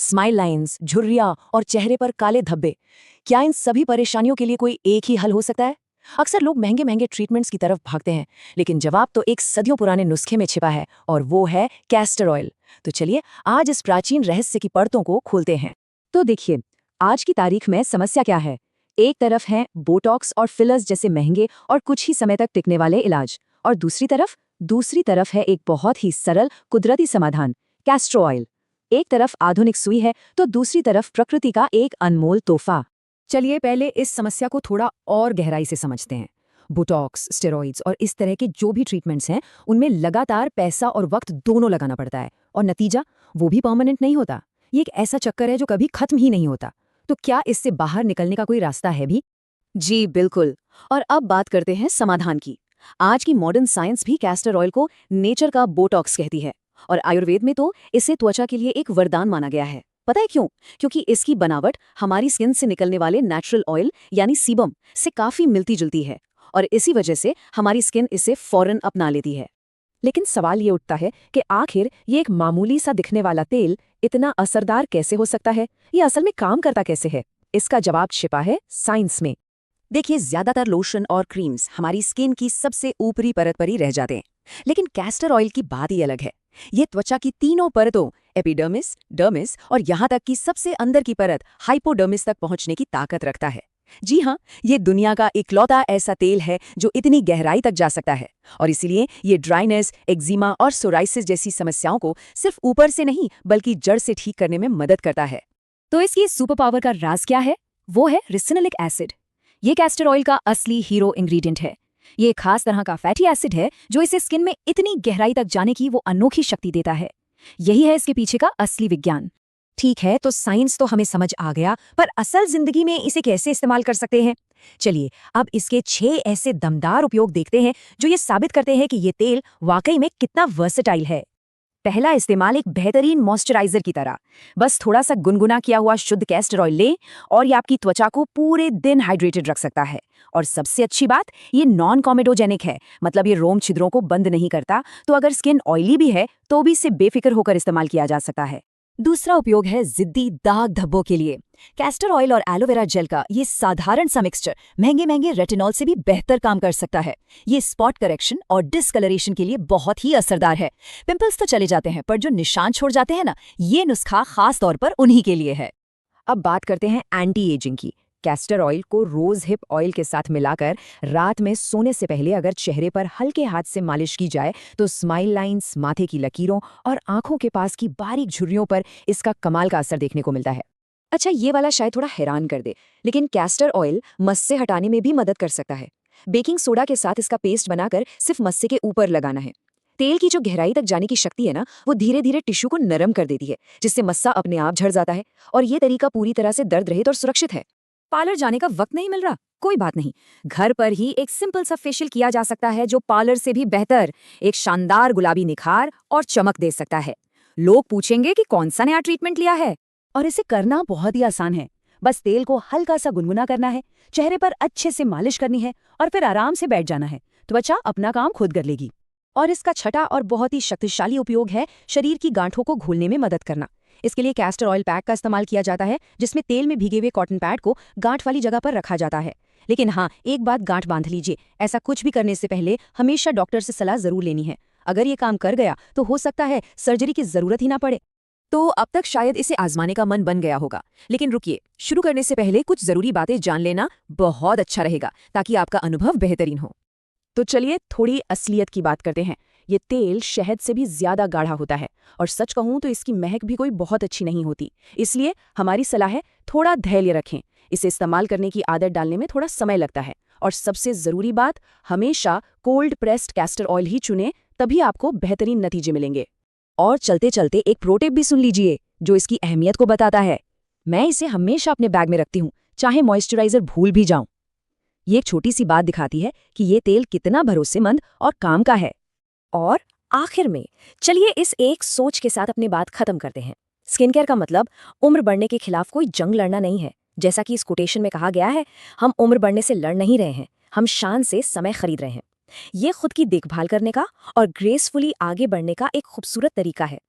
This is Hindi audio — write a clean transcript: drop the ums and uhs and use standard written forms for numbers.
स्माइल लाइंस, झुर्रियां और चेहरे पर काले धब्बे। क्या इन सभी परेशानियों के लिए कोई एक ही हल हो सकता है? अक्सर लोग महंगे महंगे ट्रीटमेंट्स की तरफ भागते हैं, लेकिन जवाब तो एक सदियों पुराने नुस्खे में छिपा है, और वो है कैस्टर ऑयल। तो चलिए आज इस प्राचीन रहस्य की परतों को खोलते हैं। तो देखिए, आज की तारीख में समस्या क्या है। एक तरफ है बोटॉक्स और फिलर्स जैसे महंगे और कुछ ही समय तक टिकने वाले इलाज, और दूसरी तरफ है एक बहुत ही सरल कुदरती समाधान, कैस्टर ऑयल। एक तरफ आधुनिक सुई है तो दूसरी तरफ प्रकृति का एक अनमोल तोहफा। चलिए पहले इस समस्या को थोड़ा और गहराई से समझते हैं। बोटॉक्स, स्टेरॉइड्स और इस तरह के जो भी ट्रीटमेंट्स हैं, उनमें लगातार पैसा और वक्त दोनों लगाना पड़ता है, और नतीजा वो भी परमानेंट नहीं होता। ये एक ऐसा चक्कर है जो कभी खत्म ही नहीं होता। तो क्या इससे बाहर निकलने का कोई रास्ता है भी? जी बिल्कुल। और अब बात करते हैं समाधान की। आज की मॉडर्न साइंस भी कैस्टर ऑयल को नेचर का बोटॉक्स कहती है, और आयुर्वेद में तो इसे त्वचा के लिए एक वरदान माना गया है। पता है क्यों? क्योंकि इसकी बनावट हमारी स्किन से निकलने वाले नेचुरल ऑयल यानी सीबम से काफी मिलती जुलती है, और इसी वजह से हमारी स्किन इसे फौरन अपना लेती है। लेकिन सवाल ये उठता है कि आखिर ये एक मामूली सा दिखने वाला तेल इतना असरदार कैसे हो सकता है? ये असल में काम करता कैसे है? इसका जवाब छिपा है साइंस में। देखिए, ज्यादातर लोशन और क्रीम्स हमारी स्किन की सबसे ऊपरी परत पर ही रह जाते हैं, लेकिन कैस्टर ऑयल की बात ही अलग है। ये त्वचा की तीनों परतों, एपिडर्मिस, डर्मिस और यहाँ तक कि सबसे अंदर की परत हाइपोडर्मिस तक पहुंचने की ताकत रखता है। जी हाँ, ये दुनिया का इकलौता ऐसा तेल है जो इतनी गहराई तक जा सकता है, और इसीलिए ये ड्राइनेस, एक्जिमा और सोराइसिस जैसी समस्याओं को सिर्फ ऊपर से नहीं बल्कि जड़ से ठीक करने में मदद करता है। तो इसकी सुपर पावर का राज क्या है? वो है रिसिनोलिक एसिड। ये कैस्टर ऑयल का असली हीरो इंग्रेडिएंट है। ये एक खास तरह का फैटी एसिड है जो इसे स्किन में इतनी गहराई तक जाने की वो अनोखी शक्ति देता है। यही है इसके पीछे का असली विज्ञान। ठीक है, तो साइंस तो हमें समझ आ गया, पर असल जिंदगी में इसे कैसे इस्तेमाल कर सकते हैं? चलिए अब इसके 6 ऐसे दमदार उपयोग देखते हैं जो ये साबित करते हैं कि ये तेल वाकई में कितना वर्सेटाइल है। पहला इस्तेमाल एक बेहतरीन मॉइस्चराइजर की तरह। बस थोड़ा सा गुनगुना किया हुआ शुद्ध कैस्टर ऑयल लें, और ये आपकी त्वचा को पूरे दिन हाइड्रेटेड रख सकता है। और सबसे अच्छी बात, ये नॉन कॉमेडोजेनिक है, मतलब ये रोम छिद्रों को बंद नहीं करता, तो अगर स्किन ऑयली भी है तो भी इसे बेफिक्र होकर इस्तेमाल किया जा सकता है। दूसरा उपयोग है जिद्दी दाग धब्बों के लिए। कैस्टर ऑयल और एलोवेरा जेल का ये साधारण सा मिक्सचर महंगे महंगे रेटिनॉल से भी बेहतर काम कर सकता है। ये स्पॉट करेक्शन और डिस्कलरेशन के लिए बहुत ही असरदार है। पिंपल्स तो चले जाते हैं, पर जो निशान छोड़ जाते हैं ना, ये नुस्खा खास तौर पर उन्हीं के लिए है। अब बात करते हैं एंटी एजिंग की। कैस्टर ऑयल को रोज हिप ऑयल के साथ मिलाकर रात में सोने से पहले अगर चेहरे पर हल्के हाथ से मालिश की जाए तो स्माइल लाइंस, माथे की लकीरों और आंखों के पास की बारीक झुर्रियों पर इसका कमाल का असर देखने को मिलता है। अच्छा, ये वाला शायद थोड़ा हैरान कर दे, लेकिन कैस्टर ऑयल मस्से हटाने में भी मदद कर सकता है। बेकिंग सोडा के साथ इसका पेस्ट बनाकर सिर्फ मस्से के ऊपर लगाना है। तेल की जो गहराई तक जाने की शक्ति है ना, वो धीरे धीरे टिश्यू को नरम कर देती है, जिससे मस्सा अपने आप झड़ जाता है। और ये तरीका पूरी तरह से दर्द रहित और सुरक्षित है। पार्लर जाने का वक्त नहीं मिल रहा? कोई बात नहीं, घर पर ही एक सिंपल सा फेशियल किया जा सकता है जो पार्लर से भी बेहतर एक शानदार गुलाबी निखार और चमक दे सकता है। लोग पूछेंगे कि कौन सा नया ट्रीटमेंट लिया है, और इसे करना बहुत ही आसान है। बस तेल को हल्का सा गुनगुना करना है, चेहरे पर अच्छे से मालिश करनी है, और फिर आराम से बैठ जाना है। त्वचा अपना काम खुद कर लेगी। और इसका छठा और बहुत ही शक्तिशाली उपयोग है शरीर की गांठों को घोलने में मदद करना। इसके लिए कैस्टर ऑयल पैक का इस्तेमाल किया जाता है, जिसमें तेल में भीगे हुए कॉटन पैड को गांठ वाली जगह पर रखा जाता है। लेकिन हाँ, एक बात गांठ बांध लीजिए, ऐसा कुछ भी करने से पहले हमेशा डॉक्टर से सलाह जरूर लेनी है। अगर ये काम कर गया तो हो सकता है सर्जरी की जरूरत ही ना पड़े। तो अब तक शायद इसे आजमाने का मन बन गया होगा, लेकिन रुकिए, शुरू करने से पहले कुछ जरूरी बातें जान लेना बहुत अच्छा रहेगा, ताकि आपका अनुभव बेहतरीन हो। तो चलिए थोड़ी असलियत की बात करते हैं। ये तेल शहद से भी ज्यादा गाढ़ा होता है, और सच कहूं तो इसकी महक भी कोई बहुत अच्छी नहीं होती। इसलिए हमारी सलाह है, थोड़ा धैर्य रखें। इसे इस्तेमाल करने की आदत डालने में थोड़ा समय लगता है। और सबसे जरूरी बात, हमेशा कोल्ड प्रेस्ड कैस्टर ऑयल ही चुनें, तभी आपको बेहतरीन नतीजे मिलेंगे। और चलते चलते एक प्रो टिप भी सुन लीजिए जो इसकी अहमियत को बताता है। मैं इसे हमेशा अपने बैग में रखती हूँ, चाहे मॉइस्चराइजर भूल भी जाऊं। ये एक छोटी सी बात दिखाती है कि ये तेल कितना भरोसेमंद और काम का है। और आखिर में चलिए इस एक सोच के साथ अपनी बात खत्म करते हैं। स्किन केयर का मतलब उम्र बढ़ने के खिलाफ कोई जंग लड़ना नहीं है। जैसा कि इस कोटेशन में कहा गया है, हम उम्र बढ़ने से लड़ नहीं रहे हैं, हम शान से समय खरीद रहे हैं। ये खुद की देखभाल करने का और ग्रेसफुली आगे बढ़ने का एक खूबसूरत तरीका है।